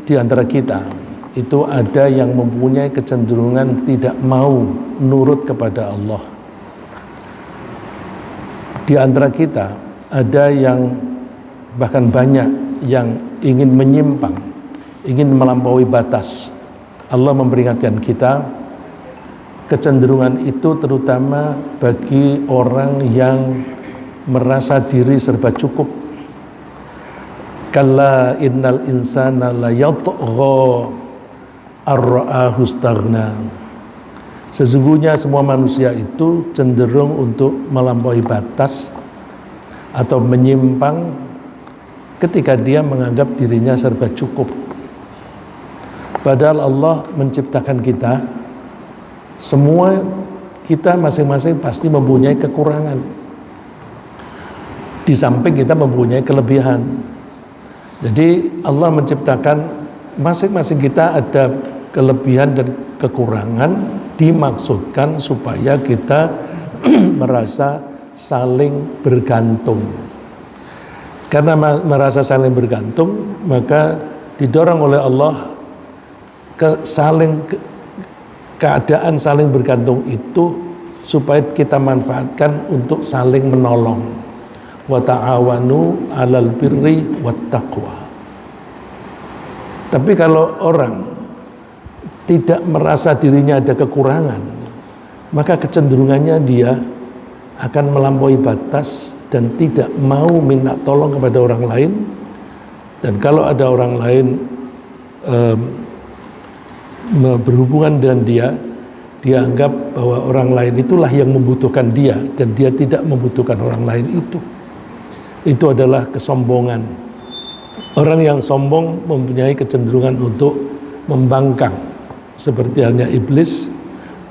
Di antara kita itu ada yang mempunyai kecenderungan tidak mau nurut kepada Allah. Di antara kita ada yang bahkan banyak yang ingin menyimpang, ingin melampaui batas. Allah memperingatkan kita, kecenderungan itu terutama bagi orang yang merasa diri serba cukup. Kalla innal insana la yatgha ar-ra'ahu istaghna. Sesungguhnya semua manusia itu cenderung untuk melampaui batas atau menyimpang ketika dia menganggap dirinya serba cukup. Padahal Allah menciptakan kita, semua kita masing-masing pasti mempunyai kekurangan. Di samping kita mempunyai kelebihan. Jadi Allah menciptakan masing-masing kita ada kelebihan dan kekurangan, dimaksudkan supaya kita merasa saling bergantung. Karena merasa saling bergantung, maka didorong oleh Allah keadaan saling bergantung itu supaya kita manfaatkan untuk saling menolong. Wa ta'awanu 'alal birri wat taqwa. Tapi kalau orang tidak merasa dirinya ada kekurangan, maka kecenderungannya dia akan melampaui batas dan tidak mau minta tolong kepada orang lain. Dan kalau ada orang lain berhubungan dengan dia, dia anggap bahwa orang lain itulah yang membutuhkan dia dan dia tidak membutuhkan orang lain itu. Itu adalah kesombongan. Orang yang sombong mempunyai kecenderungan untuk membangkang, seperti halnya iblis,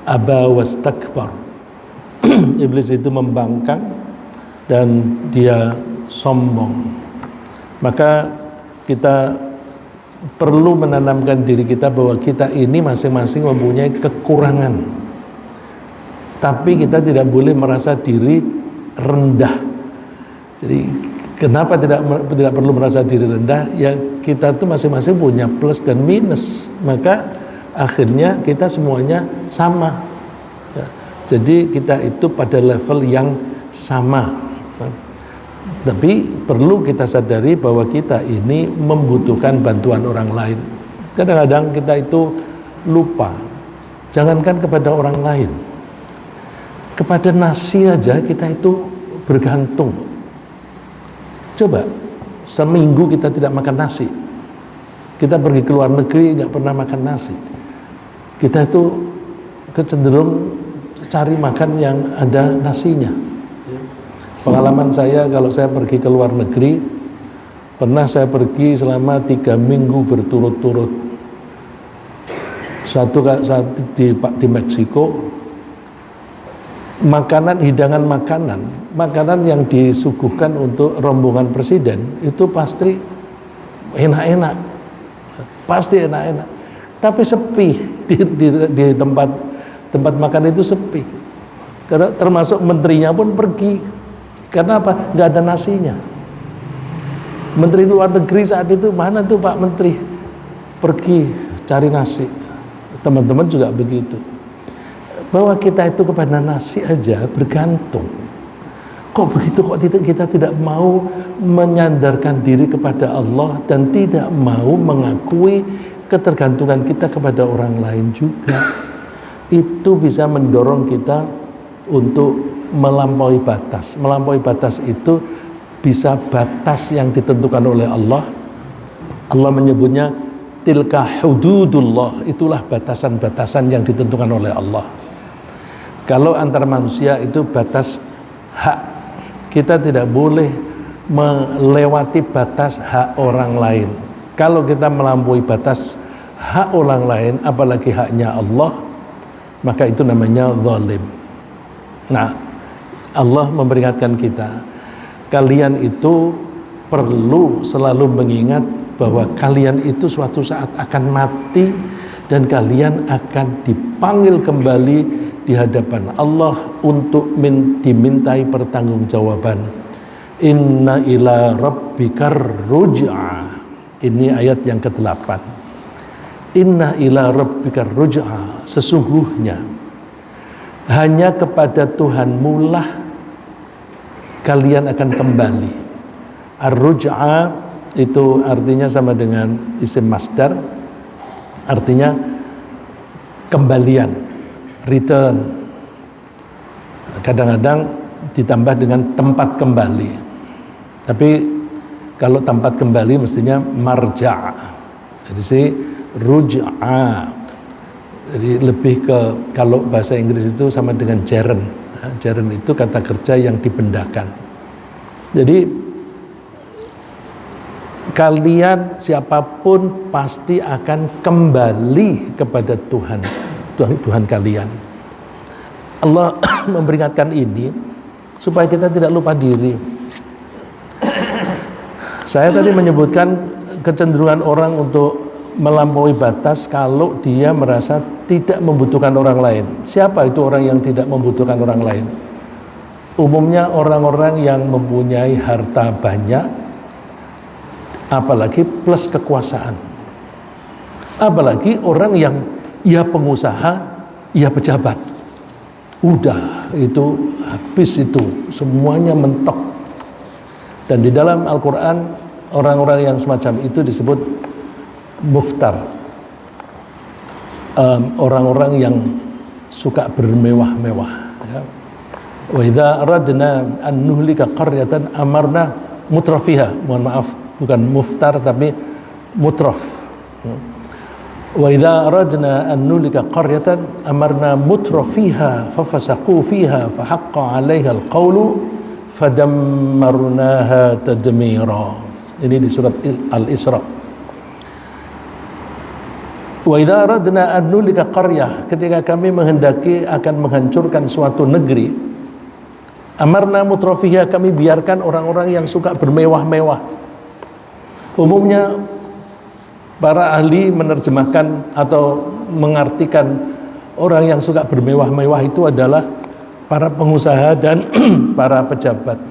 aba wastakbar. Iblis itu membangkang dan dia sombong. Maka kita perlu menanamkan diri kita bahwa kita ini masing-masing mempunyai kekurangan, tapi kita tidak boleh merasa diri rendah. Jadi kenapa tidak perlu merasa diri rendah? Ya kita tuh masing-masing punya plus dan minus, maka akhirnya kita semuanya sama. Ya, jadi kita itu pada level yang sama. Tapi perlu kita sadari bahwa kita ini membutuhkan bantuan orang lain. Kadang-kadang kita itu lupa. Jangankan kepada orang lain, kepada nasi aja kita itu bergantung. Coba seminggu kita tidak makan nasi, kita pergi ke luar negeri nggak pernah makan nasi, kita itu kecenderung cari makan yang ada nasinya. Pengalaman saya kalau saya pergi ke luar negeri, pernah saya pergi selama 3 minggu berturut-turut. Satu di Meksiko, hidangan makanan yang disuguhkan untuk rombongan presiden itu pasti enak-enak, tapi sepi di tempat makan itu sepi. Karena termasuk menterinya pun pergi. Karena apa? Nggak ada nasinya. Menteri luar negeri saat itu, mana tuh Pak Menteri? Pergi cari nasi. Teman-teman juga begitu. Bahwa kita itu kepada nasi aja bergantung. Kok begitu? Kok kita tidak mau menyandarkan diri kepada Allah dan tidak mau mengakui ketergantungan kita kepada orang lain juga. Itu bisa mendorong kita untuk melampaui batas. Melampaui batas itu bisa batas yang ditentukan oleh Allah. Allah menyebutnya tilka hududullah. Itulah batasan-batasan yang ditentukan oleh Allah. Kalau antar manusia itu batas hak, kita tidak boleh melewati batas hak orang lain. Kalau kita melampaui batas hak orang lain, apalagi haknya Allah, maka itu namanya zalim. Nah, Allah memperingatkan kita, kalian itu perlu selalu mengingat bahwa kalian itu suatu saat akan mati dan kalian akan dipanggil kembali di hadapan Allah untuk dimintai pertanggungjawaban. Inna ila rabbikar ruj'a. Ini ayat yang ke-8. Inna ila rabbika ruj'a, sesungguhnya hanya kepada Tuhanmu lah kalian akan kembali. Ar-ruj'a itu artinya sama dengan isim masdar, artinya kembalian, return. Kadang-kadang ditambah dengan tempat kembali. Tapi kalau tempat kembali mestinya marja'. Jadi sih ruj'a. Jadi lebih ke, kalau bahasa Inggris itu sama dengan gerund. Gerund itu kata kerja yang dibendakan. Jadi kalian siapapun pasti akan kembali kepada Tuhan kalian. Allah memperingatkan ini supaya kita tidak lupa diri. Saya tadi menyebutkan kecenderungan orang untuk melampaui batas kalau dia merasa tidak membutuhkan orang lain. Siapa itu orang yang tidak membutuhkan orang lain? Umumnya orang-orang yang mempunyai harta banyak, apalagi plus kekuasaan. Apalagi orang yang ia pengusaha, ia pejabat. Udah, itu habis itu, semuanya mentok. Dan di dalam Al-Quran, orang-orang yang semacam itu disebut muftar, orang-orang yang suka bermewah-mewah. Wa idza aradna an nuhlika qaryatan amarna mutrafiha. Mohon maaf, bukan muftar tapi mutraf. Wa idza aradna an nuhlika qaryatan amarna mutrafiha fafasaqu fiha fahaqqa 'alaiha al-qawlu fadammarnaha tadmira. Ini di surat Al-Isra. Wa idza aradna an nuhlika qaryah, ketika kami menghendaki akan menghancurkan suatu negeri, amarna mutrafiha, kami biarkan orang-orang yang suka bermewah-mewah. Umumnya para ahli menerjemahkan atau mengartikan orang yang suka bermewah-mewah itu adalah para pengusaha dan para pejabat.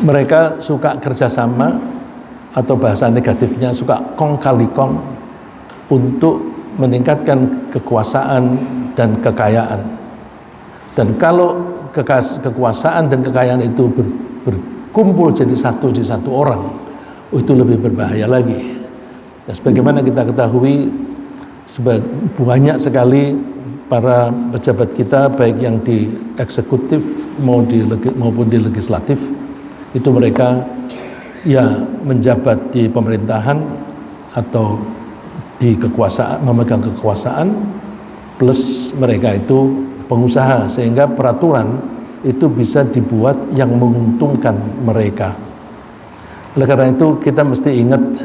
Mereka suka kerjasama, atau bahasa negatifnya suka kong kali kong, untuk meningkatkan kekuasaan dan kekayaan. Dan kalau kekuasaan dan kekayaan itu berkumpul jadi satu orang, itu lebih berbahaya lagi. Ya, sebagaimana kita ketahui, banyak sekali para pejabat kita, baik yang di eksekutif maupun di legislatif, itu mereka ya menjabat di pemerintahan atau di kekuasaan, memegang kekuasaan, plus mereka itu pengusaha, sehingga peraturan itu bisa dibuat yang menguntungkan mereka. Oleh karena itu kita mesti ingat,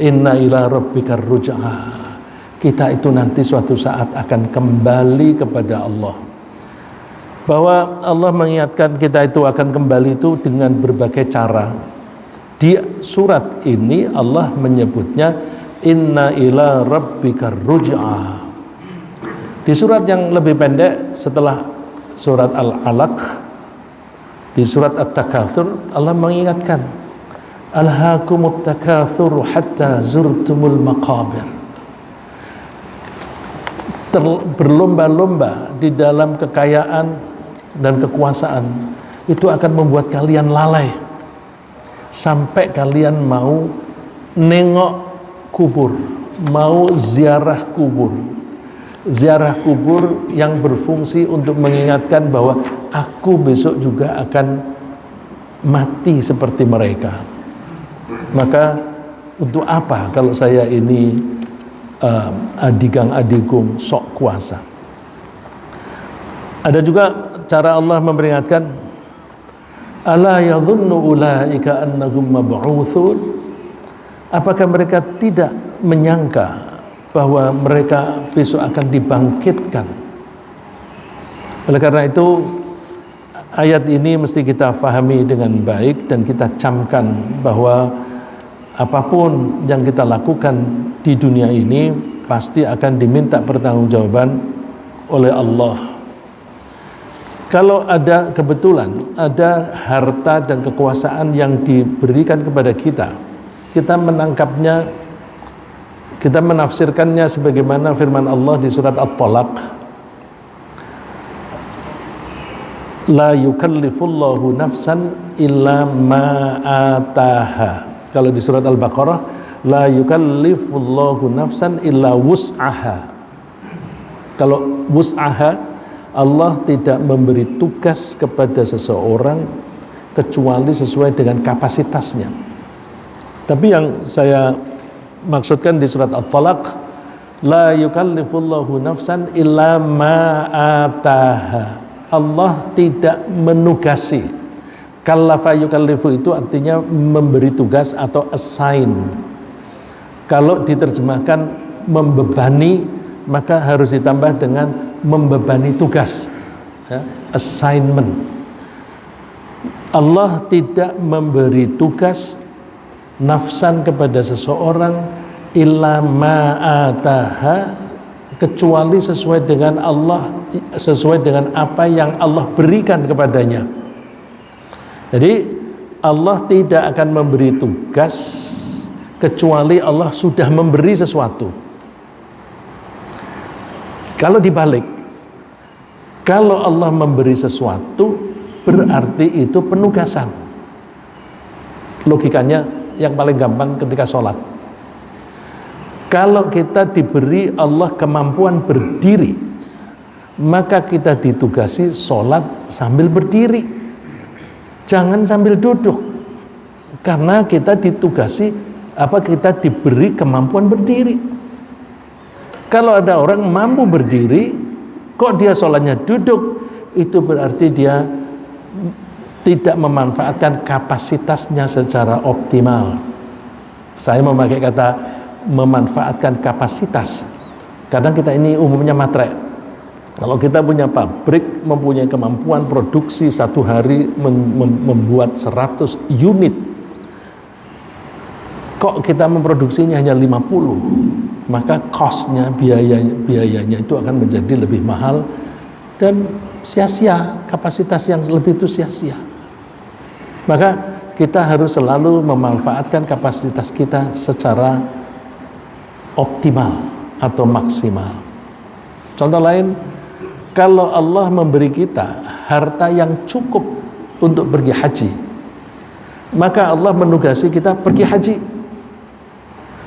inna ila rabbika ruj'a, kita itu nanti suatu saat akan kembali kepada Allah. Bahwa Allah mengingatkan kita itu akan kembali itu dengan berbagai cara. Di surat ini Allah menyebutnya inna ila rabbika ruj'a. Di surat yang lebih pendek setelah surat Al-Alaq, di surat At-Takatsur, Allah mengingatkan, alhaakumut takatsur hatta zurtumul maqabir. Berlomba-lomba di dalam kekayaan dan kekuasaan itu akan membuat kalian lalai sampai kalian mau nengok kubur, mau ziarah kubur. Ziarah kubur yang berfungsi untuk mengingatkan bahwa aku besok juga akan mati seperti mereka. Maka untuk apa kalau saya ini adigang adigum sok kuasa? Ada juga cara Allah memperingatkan, ala yadhunnu ulaika annahum mab'utsun. Apakah mereka tidak menyangka bahwa mereka besok akan dibangkitkan? Oleh karena itu, ayat ini mesti kita fahami dengan baik dan kita camkan bahwa apapun yang kita lakukan di dunia ini pasti akan diminta pertanggungjawaban oleh Allah. Kalau ada kebetulan, ada harta dan kekuasaan yang diberikan kepada kita, kita menangkapnya, kita menafsirkannya sebagaimana firman Allah di surat At-Talaq, la yukallifullahu nafsan illa ma ataha. Kalau di surat Al-Baqarah, la yukallifullahu nafsan illa wus'aha. Kalau wus'aha, Allah tidak memberi tugas kepada seseorang kecuali sesuai dengan kapasitasnya. Tapi yang saya maksudkan di surat At-Talaq, la yukallifullahu nafsan illa ma ataha. Allah tidak menugasi. Kallafa yukallifu itu artinya memberi tugas atau assign. Kalau diterjemahkan membebani, maka harus ditambah dengan membebani tugas, ya, assignment. Allah tidak memberi tugas nafsan kepada seseorang illa ma'ataha, kecuali sesuai dengan Allah, sesuai dengan apa yang Allah berikan kepadanya. Jadi Allah tidak akan memberi tugas kecuali Allah sudah memberi sesuatu. Kalau dibalik, kalau Allah memberi sesuatu berarti itu penugasan. Logikanya yang paling gampang ketika sholat. Kalau kita diberi Allah kemampuan berdiri, maka kita ditugasi sholat sambil berdiri, jangan sambil duduk, karena kita ditugasi kita diberi kemampuan berdiri. Kalau ada orang mampu berdiri, kok dia sholatnya duduk, itu berarti dia tidak memanfaatkan kapasitasnya secara optimal. Saya memakai kata memanfaatkan kapasitas. Kadang kita ini umumnya matre. Kalau kita punya pabrik, mempunyai kemampuan produksi satu hari membuat 100 unit, kok kita memproduksinya hanya 50, maka cost-nya, biayanya itu akan menjadi lebih mahal dan sia-sia, kapasitas yang lebih itu sia-sia. Maka kita harus selalu memanfaatkan kapasitas kita secara optimal atau maksimal. Contoh lain, kalau Allah memberi kita harta yang cukup untuk pergi haji, maka Allah menugasi kita pergi haji.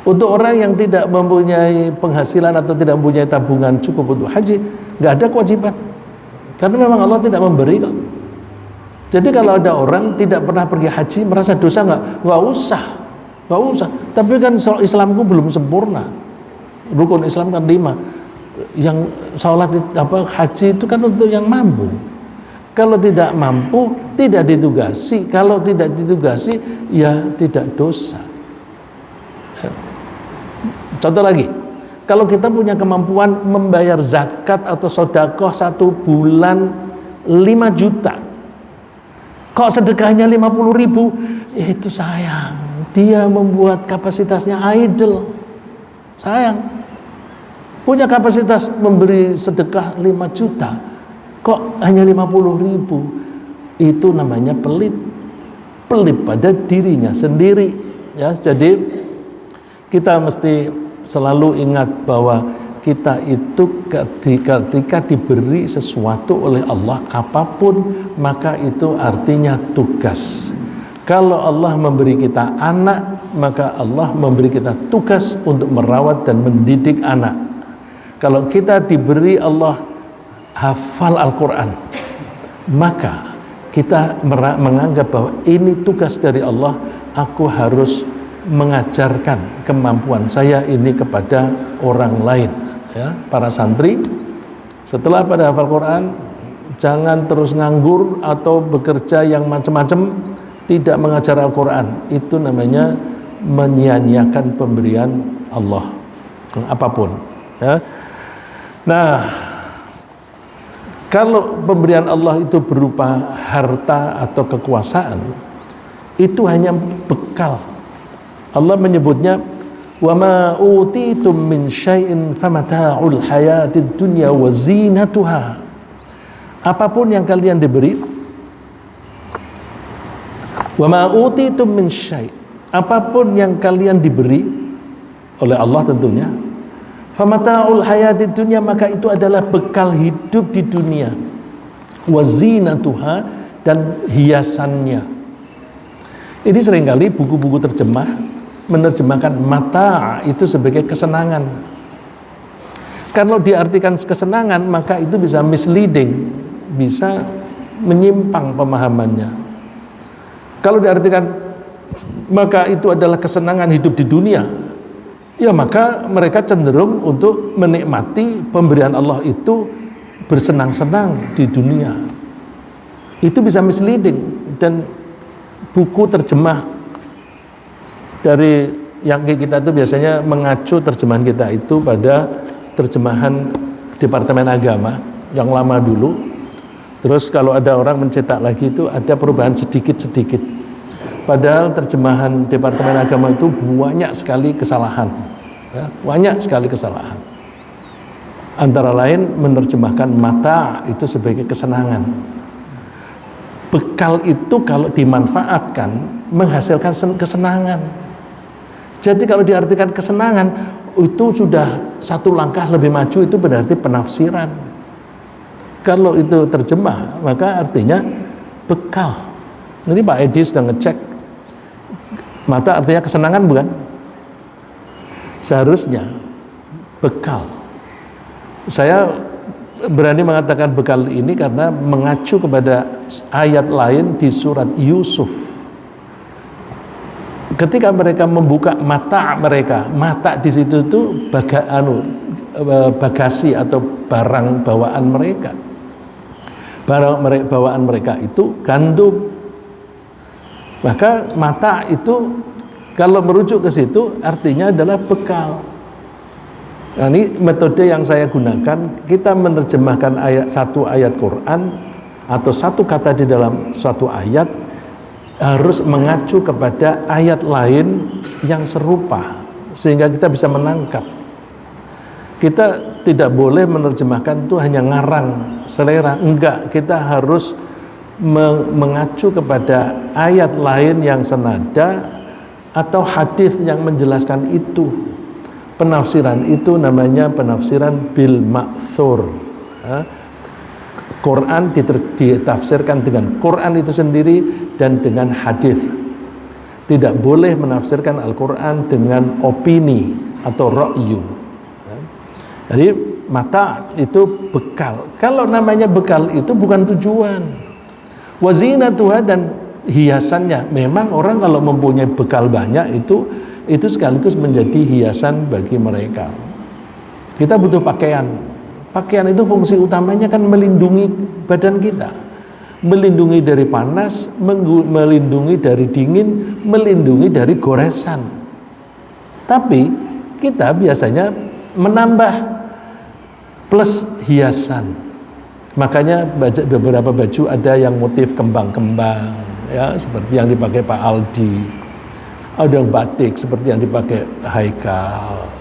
Untuk orang yang tidak mempunyai penghasilan atau tidak mempunyai tabungan cukup untuk haji, nggak ada kewajiban, karena memang Allah tidak memberi kok. Jadi kalau ada orang tidak pernah pergi haji merasa dosa nggak usah. Tapi kan Islamku belum sempurna. Rukun Islam kan 5. Yang sholat haji itu kan untuk yang mampu. Kalau tidak mampu tidak ditugasi. Kalau tidak ditugasi ya tidak dosa. Contoh lagi, kalau kita punya kemampuan membayar zakat atau sedekah 1 bulan 5 juta, kok sedekahnya 50.000, itu sayang. Dia membuat kapasitasnya idle. Sayang. Punya kapasitas memberi sedekah 5 juta, kok hanya 50.000, itu namanya pelit pada dirinya sendiri, ya. Jadi kita mesti selalu ingat bahwa kita itu ketika diberi sesuatu oleh Allah apapun, maka itu artinya tugas. Kalau Allah memberi kita anak, maka Allah memberi kita tugas untuk merawat dan mendidik anak. Kalau kita diberi Allah hafal Al-Quran, maka kita menganggap bahwa ini tugas dari Allah, aku harus mengajarkan kemampuan saya ini kepada orang lain, ya. Para santri setelah pada hafal Quran, jangan terus nganggur atau bekerja yang macam-macam, tidak mengajar Al-Quran. Itu namanya menyia-nyiakan pemberian Allah apapun, ya. Nah, kalau pemberian Allah itu berupa harta atau kekuasaan, itu hanya bekal. Allah menyebutnya wa ma utitum min syai'in famata'ul hayatid dunya wa zinatuha. Apapun yang kalian diberi, wa ma utitum min syai', apapun yang kalian diberi oleh Allah tentunya, famata'ul hayatid dunya, maka itu adalah bekal hidup di dunia, wazinatuha, dan hiasannya. Ini seringkali buku-buku terjemah menerjemahkan mata itu sebagai kesenangan. Kalau diartikan kesenangan, maka itu bisa misleading, bisa menyimpang pemahamannya. Kalau diartikan maka itu adalah kesenangan hidup di dunia, ya maka mereka cenderung untuk menikmati pemberian Allah itu bersenang-senang di dunia. Itu bisa misleading, dan buku terjemah dari yang kita itu biasanya mengacu terjemahan kita itu pada terjemahan Departemen Agama yang lama dulu. Terus kalau ada orang mencetak lagi itu ada perubahan sedikit-sedikit. Padahal terjemahan Departemen Agama itu banyak sekali kesalahan, ya, banyak sekali kesalahan. Antara lain menerjemahkan mata itu sebagai kesenangan. Bekal itu kalau dimanfaatkan menghasilkan kesenangan. Jadi kalau diartikan kesenangan itu sudah satu langkah lebih maju, itu berarti penafsiran. Kalau itu terjemah maka artinya bekal. Ini Pak Edi sudah ngecek, mata artinya kesenangan bukan? Seharusnya bekal. Saya berani mengatakan bekal ini karena mengacu kepada ayat lain di surat Yusuf. Ketika mereka membuka mata mereka, mata di situ itu bagasi atau barang bawaan mereka. Barang bawaan mereka itu gandum. Maka mata itu kalau merujuk ke situ artinya adalah bekal. Nah, ini metode yang saya gunakan. Kita menerjemahkan satu ayat Quran atau satu kata di dalam suatu ayat harus mengacu kepada ayat lain yang serupa sehingga kita bisa menangkap. Kita tidak boleh menerjemahkan itu hanya ngarang selera, enggak. Kita harus mengacu kepada ayat lain yang senada atau hadis yang menjelaskan itu. Penafsiran itu namanya penafsiran bil ma'thur. Quran ditafsirkan dengan Quran itu sendiri dan dengan hadis. Tidak boleh menafsirkan Al-Quran dengan opini atau ra'yu. Jadi mata itu bekal. Kalau namanya bekal itu bukan tujuan. Wazinatuha, dan hiasannya. Memang orang kalau mempunyai bekal banyak itu sekaligus menjadi hiasan bagi mereka. Kita butuh pakaian. Pakaian itu fungsi utamanya kan melindungi badan kita, melindungi dari panas, melindungi dari dingin, melindungi dari goresan. Tapi kita biasanya menambah plus hiasan. Makanya beberapa baju ada yang motif kembang-kembang, ya, seperti yang dipakai Pak Aldi. Ada yang batik seperti yang dipakai Haikal.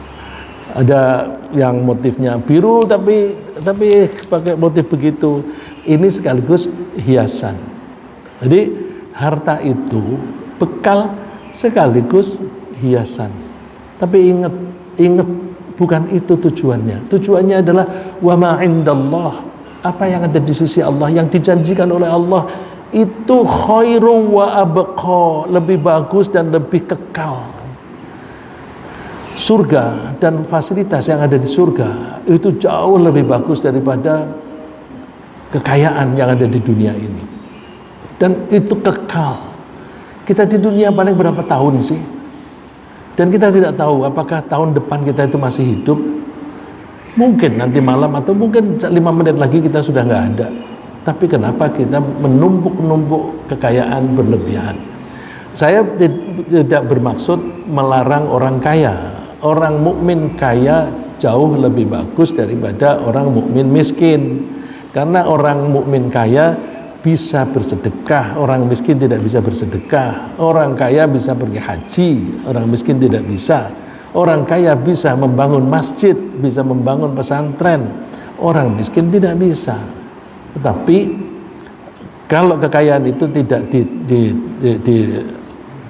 Ada yang motifnya biru tapi pakai motif begitu. Ini sekaligus hiasan. Jadi harta itu bekal sekaligus hiasan. Tapi ingat bukan itu tujuannya. Tujuannya adalah wa ma indallah. Apa yang ada di sisi Allah, yang dijanjikan oleh Allah itu khairu wa abqa, lebih bagus dan lebih kekal. Surga dan fasilitas yang ada di surga itu jauh lebih bagus daripada kekayaan yang ada di dunia ini, dan itu kekal. Kita di dunia paling berapa tahun sih? Dan kita tidak tahu apakah tahun depan kita itu masih hidup. Mungkin nanti malam atau mungkin 5 menit lagi kita sudah nggak ada. Tapi kenapa kita menumpuk-numpuk kekayaan berlebihan? Saya tidak bermaksud melarang orang kaya. Orang mukmin kaya jauh lebih bagus daripada orang mukmin miskin. Karena orang mukmin kaya bisa bersedekah, orang miskin tidak bisa bersedekah. Orang kaya bisa pergi haji, orang miskin tidak bisa. Orang kaya bisa membangun masjid, bisa membangun pesantren. Orang miskin tidak bisa. Tetapi kalau kekayaan itu tidak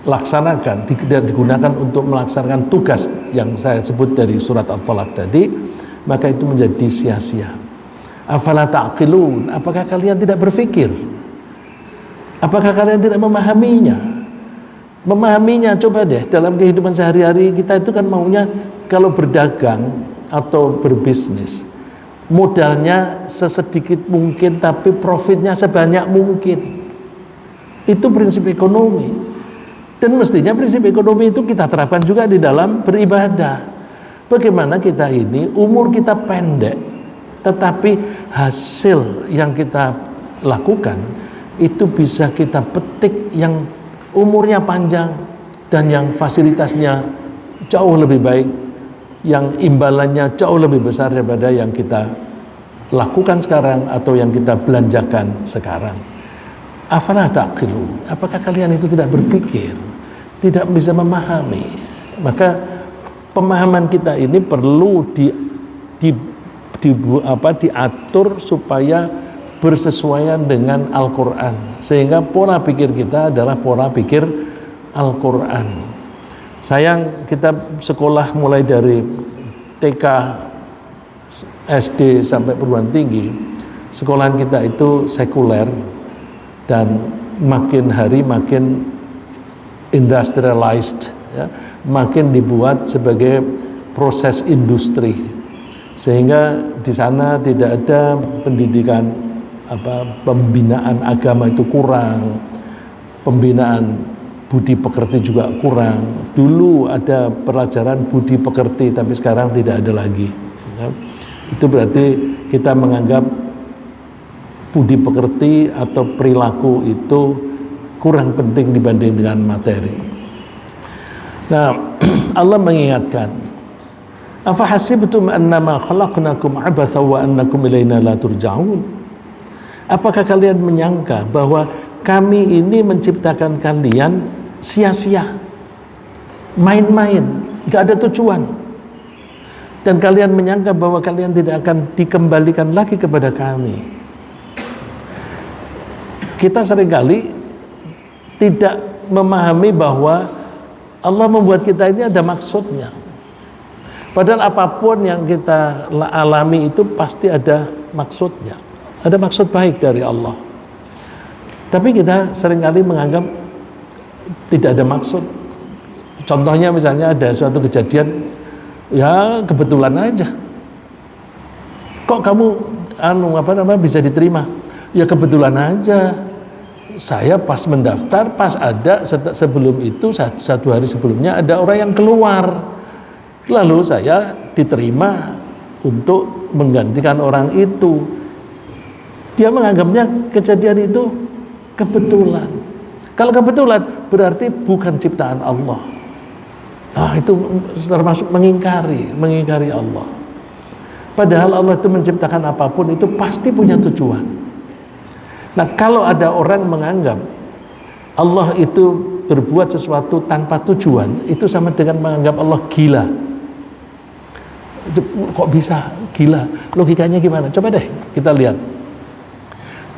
laksanakan, tidak digunakan untuk melaksanakan tugas yang saya sebut dari surat At-Thalaq tadi, maka itu menjadi sia-sia. Afala ta'qilun, apakah kalian tidak berpikir? Apakah kalian tidak memahaminya? Memahaminya, coba deh, dalam kehidupan sehari-hari kita itu kan maunya kalau berdagang atau berbisnis, modalnya sesedikit mungkin tapi profitnya sebanyak mungkin. Itu prinsip ekonomi. Dan mestinya prinsip ekonomi itu kita terapkan juga di dalam beribadah. Bagaimana kita ini umur kita pendek, tetapi hasil yang kita lakukan itu bisa kita petik yang umurnya panjang dan yang fasilitasnya jauh lebih baik, yang imbalannya jauh lebih besar daripada yang kita lakukan sekarang atau yang kita belanjakan sekarang. Afala ta'qilun, apakah kalian itu tidak berpikir, tidak bisa memahami? Maka pemahaman kita ini perlu diatur supaya bersesuaian dengan Al-Quran, sehingga pola pikir kita adalah pola pikir Al-Quran. Sayang, kita sekolah mulai dari TK, SD sampai perguruan tinggi, sekolahan kita itu sekuler dan makin hari makin industrialized, ya, makin dibuat sebagai proses industri, sehingga di sana tidak ada pendidikan pembinaan agama itu kurang, pembinaan budi pekerti juga kurang. Dulu ada pelajaran budi pekerti, tapi sekarang tidak ada lagi, ya. Itu berarti kita menganggap budi pekerti atau perilaku itu kurang penting dibanding dengan materi. Nah, Allah mengingatkan, afa hasibtum annama khalaqnakum abatha wa annakum ilaina la turja'un. Apakah kalian menyangka bahwa kami ini menciptakan kalian sia-sia, main-main, gak ada tujuan, dan kalian menyangka bahwa kalian tidak akan dikembalikan lagi kepada kami? Kita seringkali tidak memahami bahwa Allah membuat kita ini ada maksudnya. Padahal apapun yang kita alami itu pasti ada maksudnya, ada maksud baik dari Allah. Tapi kita seringkali menganggap tidak ada maksud. Contohnya misalnya ada suatu kejadian, ya kebetulan aja. Kok kamu bisa diterima? Ya kebetulan aja, saya pas mendaftar, pas ada sebelum itu, satu hari sebelumnya ada orang yang keluar, lalu saya diterima untuk menggantikan orang itu. Dia menganggapnya kejadian itu kebetulan. Kalau kebetulan berarti bukan ciptaan Allah. Nah, itu termasuk mengingkari Allah. Padahal Allah itu menciptakan apapun itu pasti punya tujuan. Nah, kalau ada orang menganggap Allah itu berbuat sesuatu tanpa tujuan, itu sama dengan menganggap Allah gila. Kok bisa gila? Logikanya gimana? Coba deh kita lihat.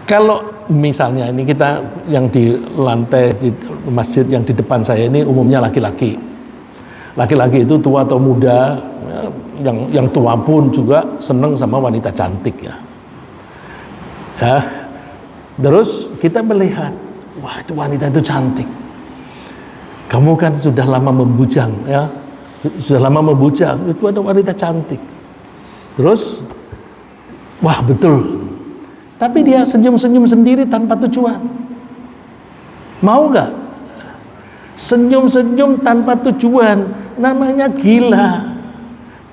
Kalau misalnya ini kita yang di lantai di masjid yang di depan saya ini umumnya laki-laki. Laki-laki itu tua atau muda, ya, yang tua pun juga seneng sama wanita cantik, ya. Ya. Terus kita melihat, wah itu wanita itu cantik. Kamu kan sudah lama membujang, ya, sudah lama membujang. Itu ada wanita cantik. Terus, wah betul. Tapi dia senyum-senyum sendiri tanpa tujuan. Mau nggak? Senyum-senyum tanpa tujuan, namanya gila.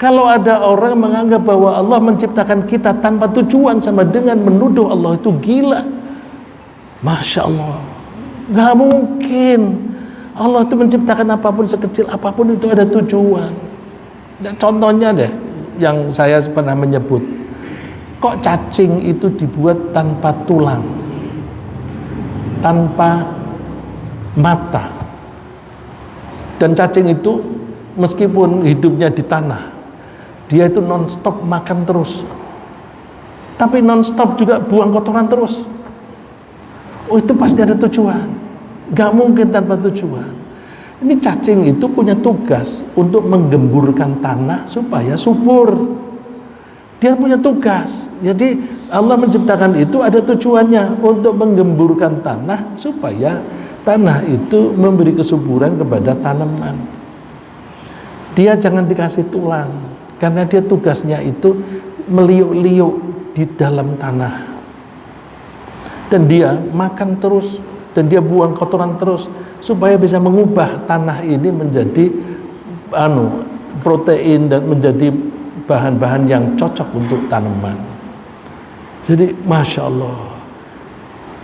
Kalau ada orang menganggap bahwa Allah menciptakan kita tanpa tujuan sama dengan menuduh Allah itu gila. Masya Allah, gak mungkin. Allah itu menciptakan apapun, sekecil apapun itu ada tujuan. Dan contohnya deh, yang saya pernah menyebut, kok cacing itu dibuat tanpa tulang, tanpa mata. Dan cacing itu meskipun hidupnya di tanah, dia itu non-stop makan terus, tapi non-stop juga buang kotoran terus. Oh, itu pasti ada tujuan, gak mungkin tanpa tujuan. Ini cacing itu punya tugas untuk menggemburkan tanah supaya subur. Dia punya tugas. Jadi Allah menciptakan itu ada tujuannya untuk menggemburkan tanah supaya tanah itu memberi kesuburan kepada tanaman. Dia jangan dikasih tulang karena dia tugasnya itu meliuk-liuk di dalam tanah. Dan dia makan terus dan dia buang kotoran terus supaya bisa mengubah tanah ini menjadi protein dan menjadi bahan-bahan yang cocok untuk tanaman. Jadi Masya Allah,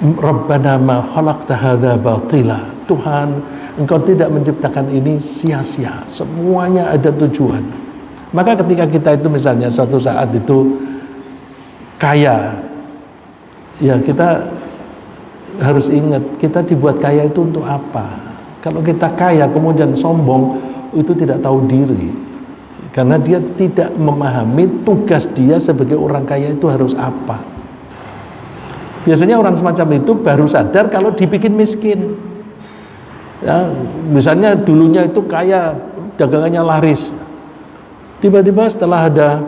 Rabbana ma khalaqta hadza batila. Tuhan, Engkau tidak menciptakan ini sia-sia, semuanya ada tujuan. Maka ketika kita itu misalnya suatu saat itu kaya, ya kita harus ingat kita dibuat kaya itu untuk apa. Kalau kita kaya kemudian sombong, itu tidak tahu diri. Karena dia tidak memahami tugas dia sebagai orang kaya itu harus apa. Biasanya orang semacam itu baru sadar kalau dibikin miskin. Ya, misalnya dulunya itu kaya, dagangannya laris. Tiba-tiba setelah ada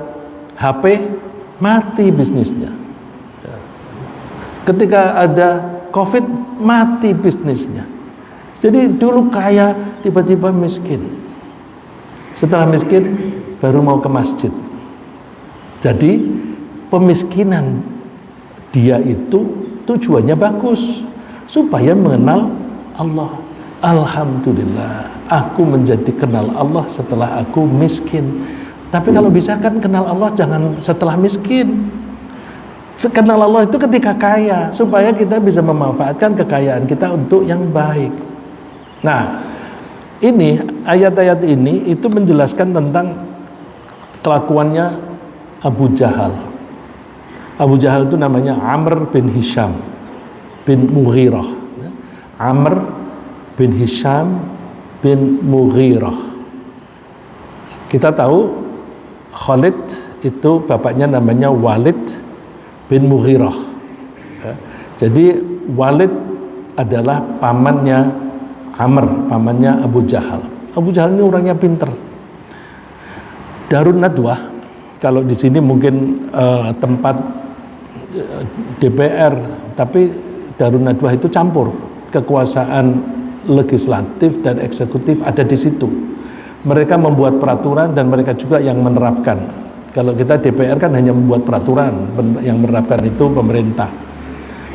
HP, mati bisnisnya. Ya. Ketika ada COVID, mati bisnisnya. Jadi dulu kaya, tiba-tiba miskin. Setelah miskin baru mau ke masjid. Jadi pemiskinan dia itu tujuannya bagus supaya mengenal Allah. Alhamdulillah, aku menjadi kenal Allah setelah aku miskin. Tapi kalau bisa kan kenal Allah jangan setelah miskin. Kenal Allah itu ketika kaya supaya kita bisa memanfaatkan kekayaan kita untuk yang baik. Nah, ini ayat-ayat ini itu menjelaskan tentang kelakuannya Abu Jahal. Abu Jahal itu namanya Amr bin Hisham bin Mughirah. Amr bin Hisham bin Mughirah. Kita tahu Khalid itu bapaknya namanya Walid bin Mughirah. Jadi Walid adalah pamannya Amr, pamannya Abu Jahal. Abu Jahal ini orangnya pinter. Darun Nadwah, kalau di sini mungkin tempat DPR, tapi Darun Nadwah itu campur kekuasaan legislatif dan eksekutif ada di situ. Mereka membuat peraturan dan mereka juga yang menerapkan. Kalau kita DPR kan hanya membuat peraturan, yang menerapkan itu pemerintah.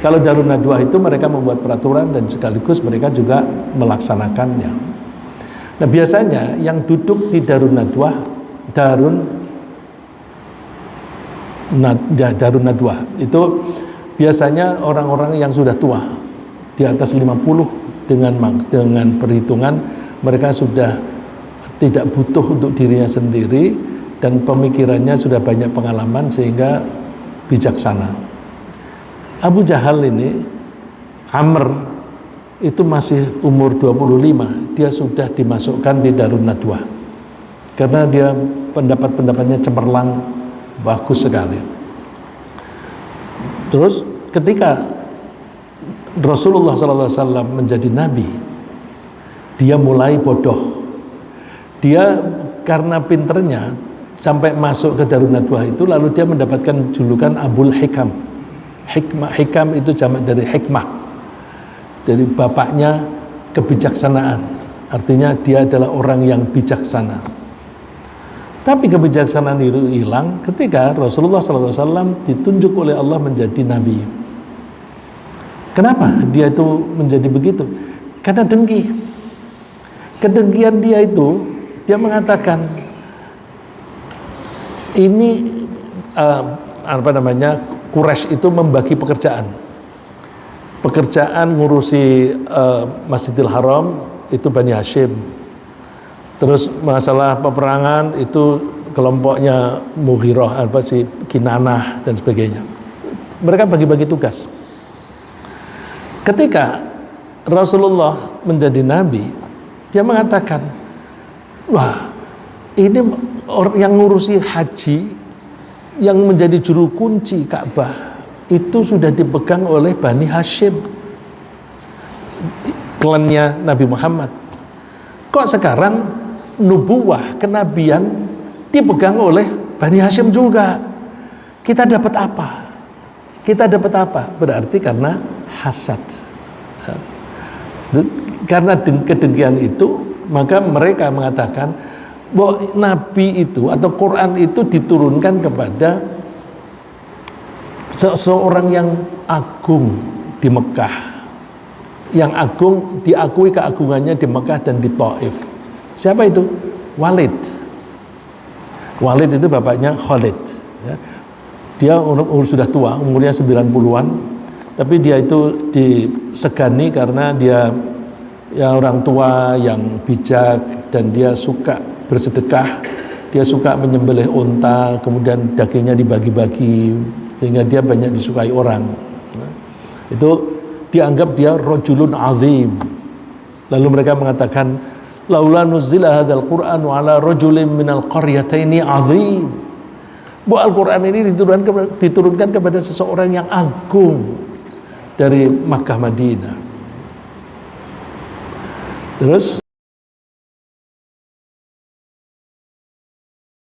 Kalau Darun Nadwah itu mereka membuat peraturan dan sekaligus mereka juga melaksanakannya. Nah biasanya yang duduk di Darun Nadwah, Darun Nadwah itu biasanya orang-orang yang sudah tua, di atas 50 dengan perhitungan mereka sudah tidak butuh untuk dirinya sendiri dan pemikirannya sudah banyak pengalaman sehingga bijaksana. Abu Jahal ini, Amr itu masih umur 25, dia sudah dimasukkan di Darun Nadwah karena dia pendapat-pendapatnya cemerlang, bagus sekali. Terus ketika Rasulullah SAW menjadi nabi, dia mulai bodoh. Dia karena pinternya sampai masuk ke Darun Nadwah itu, lalu dia mendapatkan julukan Abul Hikam. Hikam itu jamak dari hikmah, dari bapaknya kebijaksanaan. Artinya dia adalah orang yang bijaksana. Tapi kebijaksanaan itu hilang ketika Rasulullah SAW ditunjuk oleh Allah menjadi nabi. Kenapa dia itu menjadi begitu? Karena dengki. Kedengkian dia itu, dia mengatakan ini Quraisy itu membagi pekerjaan ngurusi Masjidil Haram itu Bani Hashim, terus masalah peperangan itu kelompoknya Mughirah, Kinanah dan sebagainya. Mereka bagi-bagi tugas. Ketika Rasulullah menjadi nabi, dia mengatakan, wah ini orang yang ngurusi haji, yang menjadi juru kunci Ka'bah itu sudah dipegang oleh Bani Hashim, klannya Nabi Muhammad. Kok sekarang nubuwah, kenabian dipegang oleh Bani Hashim juga? Kita dapat apa? Kita dapat apa? Berarti karena hasad. Karena kedengkian itu, maka mereka mengatakan bahwa Nabi itu atau Quran itu diturunkan kepada seseorang yang agung di Mekah, yang agung, diakui keagungannya di Mekah dan di Taif. Siapa itu? Walid. Walid itu bapaknya Khalid, ya. Dia sudah tua, umurnya 90-an, tapi dia itu disegani karena dia ya orang tua yang bijak dan dia suka bersedekah, dia suka menyembelih unta, kemudian dagingnya dibagi-bagi sehingga dia banyak disukai orang. Itu dianggap dia rajulun azim. Lalu mereka mengatakan, laula nuzila hadzal Qur'anu ala rajulin minal qaryataini azim. Bahwa Al-Quran ini diturunkan kepada seseorang yang agung dari Makkah Madinah. Terus